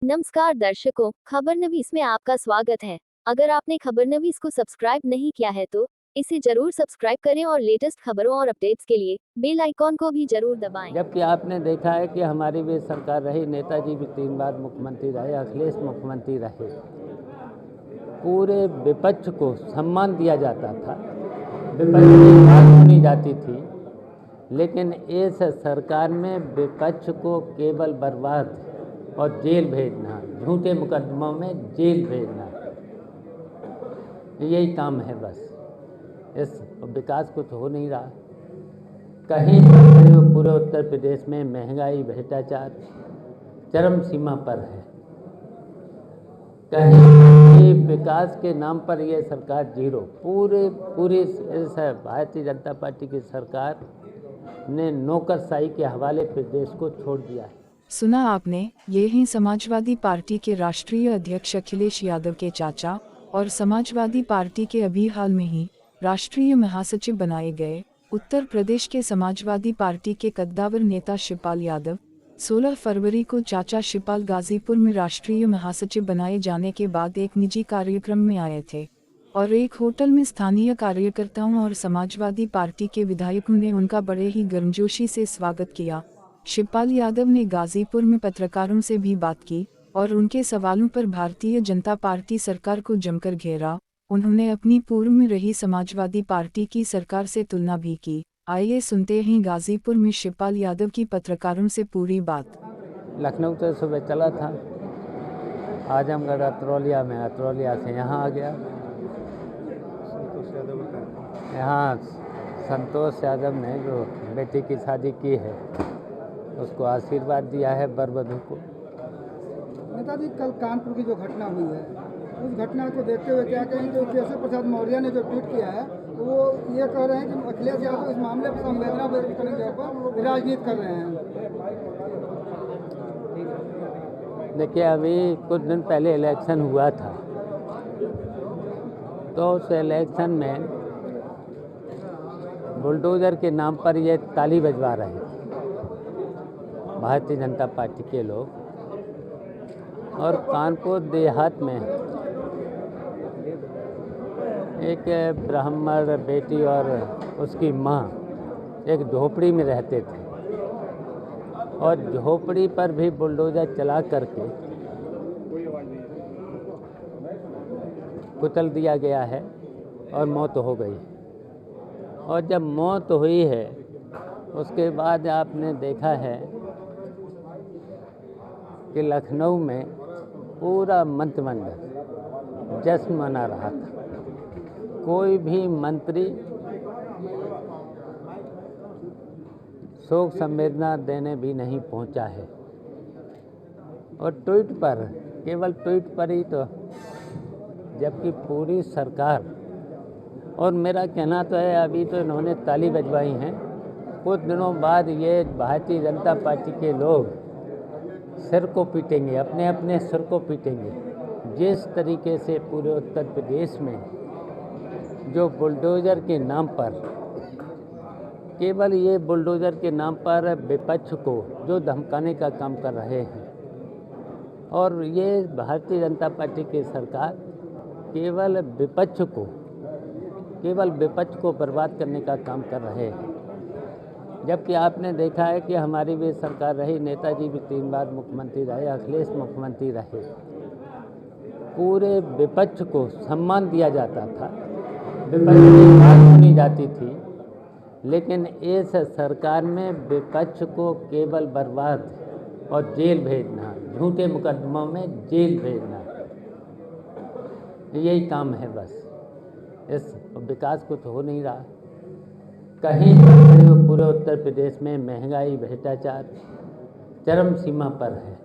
नमस्कार दर्शकों, खबरनवीस में आपका स्वागत है। अगर आपने खबरनवीस को सब्सक्राइब नहीं किया है तो इसे जरूर सब्सक्राइब करें और लेटेस्ट खबरों और अपडेट्स के लिए बेल आइकॉन को भी जरूर दबाएं। जबकि आपने देखा है कि हमारी भी सरकार रही, नेताजी भी 3 बार मुख्यमंत्री रहे, अखिलेश मुख्यमंत्री रहे, पूरे विपक्ष को सम्मान दिया जाता था, विपक्ष की बात सुनी जाती थी। लेकिन इस सरकार में विपक्ष को केवल बर्बाद और जेल भेजना, झूठे मुकदमों में जेल भेजना, यही काम है बस। इस विकास कुछ हो नहीं रहा। कहीं पूरे उत्तर प्रदेश में महंगाई, भ्रष्टाचार चरम सीमा पर है। कहीं विकास के नाम पर यह सरकार जीरो, पूरी इस भारतीय जनता पार्टी की सरकार ने नौकरशाही के हवाले प्रदेश को छोड़ दिया है। सुना आपने, ये ही समाजवादी पार्टी के राष्ट्रीय अध्यक्ष अखिलेश यादव के चाचा और समाजवादी पार्टी के अभी हाल में ही राष्ट्रीय महासचिव बनाए गए उत्तर प्रदेश के समाजवादी पार्टी के कद्दावर नेता शिवपाल यादव 16 फरवरी को चाचा शिवपाल गाजीपुर में राष्ट्रीय महासचिव बनाए जाने के बाद एक निजी कार्यक्रम में आए थे और एक होटल में स्थानीय कार्यकर्ताओं और समाजवादी पार्टी के विधायकों ने उनका बड़े ही गर्मजोशी से स्वागत किया। शिवपाल यादव ने गाजीपुर में पत्रकारों से भी बात की और उनके सवालों पर भारतीय जनता पार्टी सरकार को जमकर घेरा। उन्होंने अपनी पूर्व में रही समाजवादी पार्टी की सरकार से तुलना भी की। आइए सुनते हैं गाजीपुर में शिवपाल यादव की पत्रकारों से पूरी बात। लखनऊ से सुबह चला था, आजमगढ़ अतरौलिया में, अतरौलिया से यहाँ आ गया। यहाँ संतोष यादव ने जो बेटी की शादी की है उसको आशीर्वाद दिया है वर वधू को। नेताजी, कल कानपुर की जो घटना हुई है उस घटना को देखते हुए क्या कहेंगे? जो केशव प्रसाद मौर्य ने जो ट्वीट किया है वो ये कह रहे हैं कि अखिलेश यादव इस मामले पर संवेदना व्यक्त करने के ऊपर राजनीति कर रहे हैं। देखिए, अभी कुछ दिन पहले इलेक्शन हुआ था, तो उस इलेक्शन में बुलडोजर के नाम पर ये ताली बजवा रहे थे भारतीय जनता पार्टी के लोग। और कानपुर देहात में एक ब्राह्मण बेटी और उसकी माँ एक झोपड़ी में रहते थे और झोपड़ी पर भी बुलडोजर चला करके कुचल दिया गया है और मौत हो गई। और जब मौत हुई है उसके बाद आपने देखा है कि लखनऊ में पूरा मंत्रिमंडल जश्न मना रहा था। कोई भी मंत्री शोक संवेदना देने भी नहीं पहुंचा है। और ट्वीट पर, केवल ट्वीट पर ही तो, जबकि पूरी सरकार, और मेरा कहना तो है अभी तो इन्होंने ताली बजवाई हैं, कुछ दिनों बाद ये भारतीय जनता पार्टी के लोग सिर को पीटेंगे, अपने अपने सिर को पीटेंगे। जिस तरीके से पूरे उत्तर प्रदेश में जो बुलडोजर के नाम पर, केवल ये बुलडोजर के नाम पर विपक्ष को जो धमकाने का काम कर रहे हैं, और ये भारतीय जनता पार्टी की सरकार केवल विपक्ष को बर्बाद करने का काम कर रहे हैं। जबकि आपने देखा है कि हमारी भी सरकार रही, नेताजी भी 3 बार मुख्यमंत्री रहे, अखिलेश मुख्यमंत्री रहे, पूरे विपक्ष को सम्मान दिया जाता था, विपक्ष की बात सुनी जाती थी। लेकिन इस सरकार में विपक्ष को केवल बर्बाद और जेल भेजना, झूठे मुकदमों में जेल भेजना, यही काम है बस। इस विकास कुछ हो नहीं रहा। कहीं पूरे उत्तर प्रदेश में महंगाई, भ्रष्टाचार चरम सीमा पर है।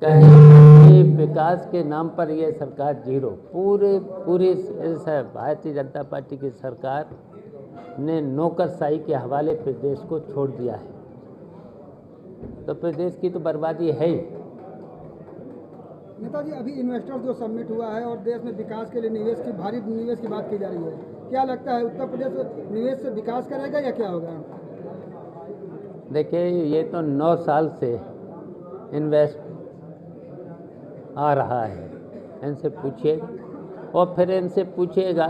कहीं विकास के नाम पर यह सरकार जीरो, पूरी इस भारतीय जनता पार्टी की सरकार ने नौकरशाही के हवाले प्रदेश को छोड़ दिया है। तो प्रदेश की तो बर्बादी है ही। नेताजी, अभी इन्वेस्टर्स जो समिट हुआ है और देश में विकास के लिए भारी निवेश की बात की जा रही है, क्या लगता है उत्तर प्रदेश निवेश से विकास करेगा या क्या होगा? देखिए, ये तो 9 साल से आ रहा है, इनसे पूछिएगा। और फिर इनसे पूछिएगा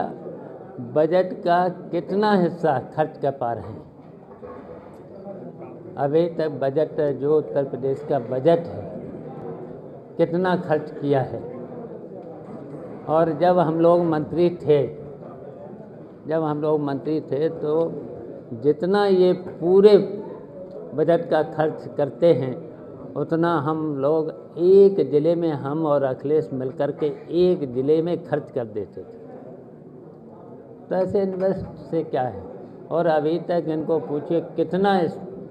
बजट का कितना हिस्सा खर्च कर पा रहे हैं। अभी तक बजट जो उत्तर प्रदेश का बजट है कितना खर्च किया है। और जब हम लोग मंत्री थे तो जितना ये पूरे बजट का खर्च करते हैं उतना हम लोग एक ज़िले में, हम और अखिलेश मिलकर के एक ज़िले में खर्च कर देते थे। तो ऐसे इन्वेस्ट से क्या है। और अभी तक इनको पूछिए कितना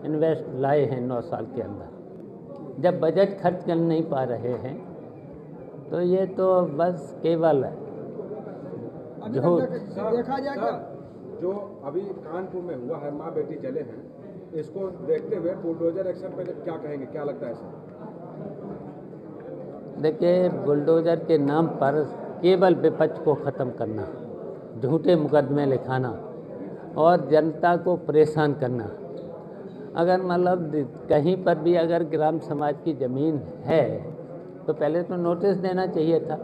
इन्वेस्ट लाए हैं 9 साल के अंदर। जब बजट खर्च कर नहीं पा रहे हैं तो ये तो बस केवल अभी झूठ। तक देखा जाए क्या जो अभी कानपुर में हुआ है, माँ बेटी जले हैं, इसको देखते हुए बुलडोजर एक्शन पे क्या कहेंगे, क्या लगता है सर? देखिए, बुलडोजर के नाम पर केवल विपक्ष को ख़त्म करना, झूठे मुकदमे लिखाना और जनता को परेशान करना। अगर मतलब कहीं पर भी अगर ग्राम समाज की ज़मीन है तो पहले तो नोटिस देना चाहिए था।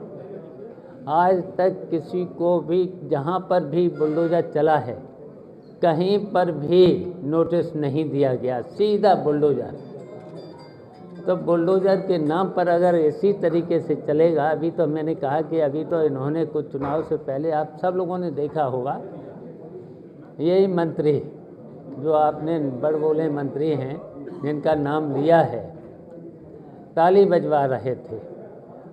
आज तक किसी को भी, जहाँ पर भी बुलडोजर चला है, कहीं पर भी नोटिस नहीं दिया गया, सीधा बुलडोजर। तो बुलडोजर के नाम पर अगर इसी तरीके से चलेगा, अभी तो मैंने कहा कि अभी तो इन्होंने कुछ चुनाव से पहले आप सब लोगों ने देखा होगा, यही मंत्री जो आपने बड़बोले मंत्री हैं जिनका नाम लिया है, ताली बजवा रहे थे।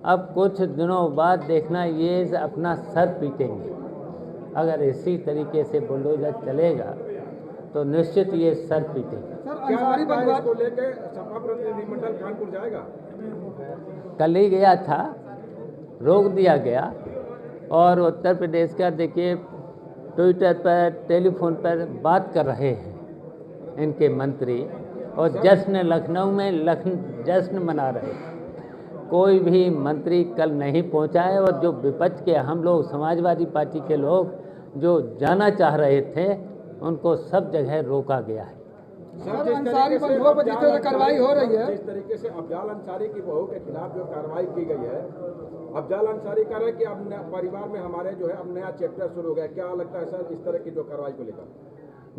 अब कुछ दिनों बाद देखना ये अपना सर पीटेंगे। अगर इसी तरीके से बुलडोजर चलेगा तो निश्चित ये सर पीटेंगे। सर क्या अंसारी लगता है बजवा इसको लेके सपा प्रतिनिधिमंडल कानपुर जाएगा? कल ही गया था, रोक दिया गया। और उत्तर प्रदेश का देखिए, ट्विटर पर, टेलीफोन पर बात कर रहे हैं इनके मंत्री, और जश्न लखनऊ में जश्न मना रहे हैं। कोई भी मंत्री कल नहीं पहुंचा है। और जो विपक्ष के हम लोग, समाजवादी पार्टी के लोग जो जाना चाह रहे थे, उनको सब जगह रोका गया है। सर अंसारी बंधुओं पर जिस तरह से कार्रवाई हो रही है, जिस तरीके से अफजाल अंसारी की बहू के खिलाफ जो कार्रवाई की गई है, अफजाल अंसारी कह रहे हैं कि अब परिवार में हमारे जो है अब नया चैप्टर शुरू हो गया। क्या लगता है सर इस तरह की जो कार्रवाई को लेकर?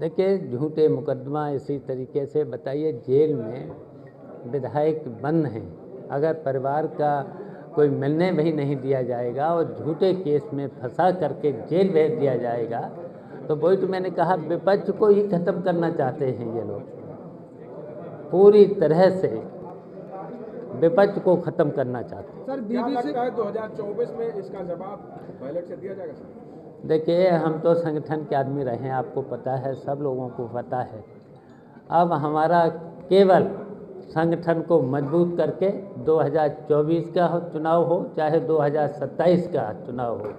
देखिए, झूठे मुकदमा इसी तरीके से, बताइए, जेल में विधायक बंद हैं, अगर परिवार का कोई मिलने भी नहीं दिया जाएगा और झूठे केस में फंसा करके जेल भेज दिया जाएगा, तो वही तो मैंने कहा, विपक्ष को ही खत्म करना चाहते हैं ये लोग। पूरी तरह से विपक्ष को खत्म करना चाहते हैं। सर क्या बीबीसी लगता है 2024 में इसका जवाब बैलेट से दिया जाएगा सर? देखिए, हम तो संगठन के आदमी रहे हैं, आपको पता है, सब लोगों को पता है। अब हमारा केवल संगठन को मजबूत करके 2024 का चुनाव हो चाहे 2027 का चुनाव हो,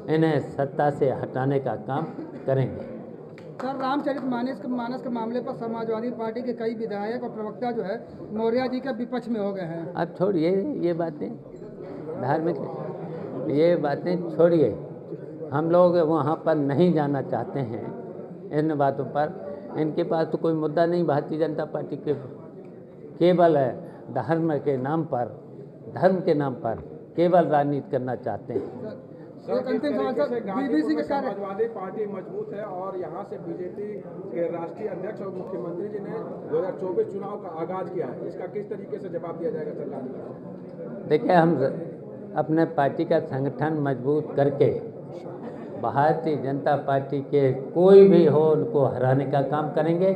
इन्हें सत्ता से हटाने का काम करेंगे। सर रामचरितमानस के मामले पर समाजवादी पार्टी के कई विधायक और प्रवक्ता जो है मौर्य जी के विपक्ष में हो गए हैं। अब छोड़िए ये बातें, धार्मिक ये बातें छोड़िए। हम लोग वहाँ पर नहीं जाना चाहते हैं इन बातों पर। इनके पास तो कोई मुद्दा नहीं भारतीय जनता पार्टी के, केवल धर्म के नाम पर केवल राजनीति करना चाहते हैं। एक अंतिम सवाल सर, बीबीसी के कार्य समाजवादी पार्टी मजबूत है और यहाँ से बीजेपी के राष्ट्रीय अध्यक्ष और मुख्यमंत्री जी ने 2024 चुनाव का आगाज किया है, इसका किस तरीके से जवाब दिया जाएगा सरकार को? देखिए, हम अपने पार्टी का संगठन मजबूत करके भारतीय जनता पार्टी के कोई भी हो उनको हराने का काम करेंगे।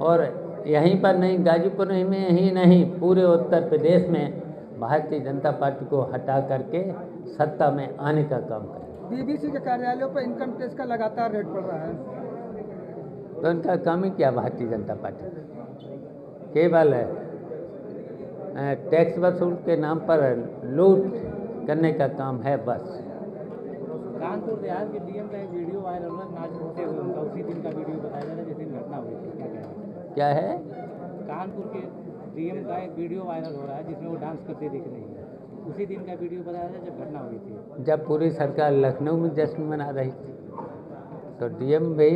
और यहीं पर नहीं, गाजीपुर में ही नहीं, पूरे उत्तर प्रदेश में भारतीय जनता पार्टी को हटा करके सत्ता में आने का काम करेंगे। बीबीसी के कार्यालयों पर इनकम टैक्स का लगातार रेट पड़ रहा है। तो उनका काम ही क्या भारतीय जनता पार्टी का? केवल टैक्स वसूल के नाम पर लूट करने का काम है बस। कानपुर देहात के डीएम का एक वीडियो वायरल हुआ, नाच होते हुए उनका उसी दिन का वीडियो बताया जा रहा है जिस दिन घटना हुई थी। क्या कहें? क्या है? कानपुर के डीएम का एक वीडियो वायरल हो रहा है जिसमें वो डांस करते दिख रही है, उसी दिन का वीडियो बताया जा रहा है जब घटना हुई थी। जब पूरी सरकार लखनऊ में जश्न मना रही थी तो डीएम भी,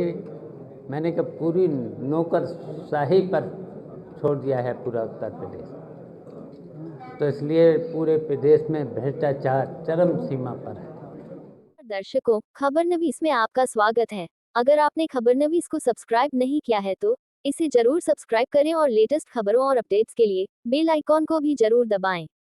मैंने कहा, पूरी नौकरशाही पर छोड़ दिया है पूरा उत्तर प्रदेश। तो इसलिए पूरे प्रदेश में भ्रष्टाचार चरम सीमा पर है। दर्शकों, खबरनवीस में आपका स्वागत है। अगर आपने खबरनवीस को सब्सक्राइब नहीं किया है तो इसे जरूर सब्सक्राइब करें और लेटेस्ट खबरों और अपडेट्स के लिए बेल आइकॉन को भी जरूर दबाएं।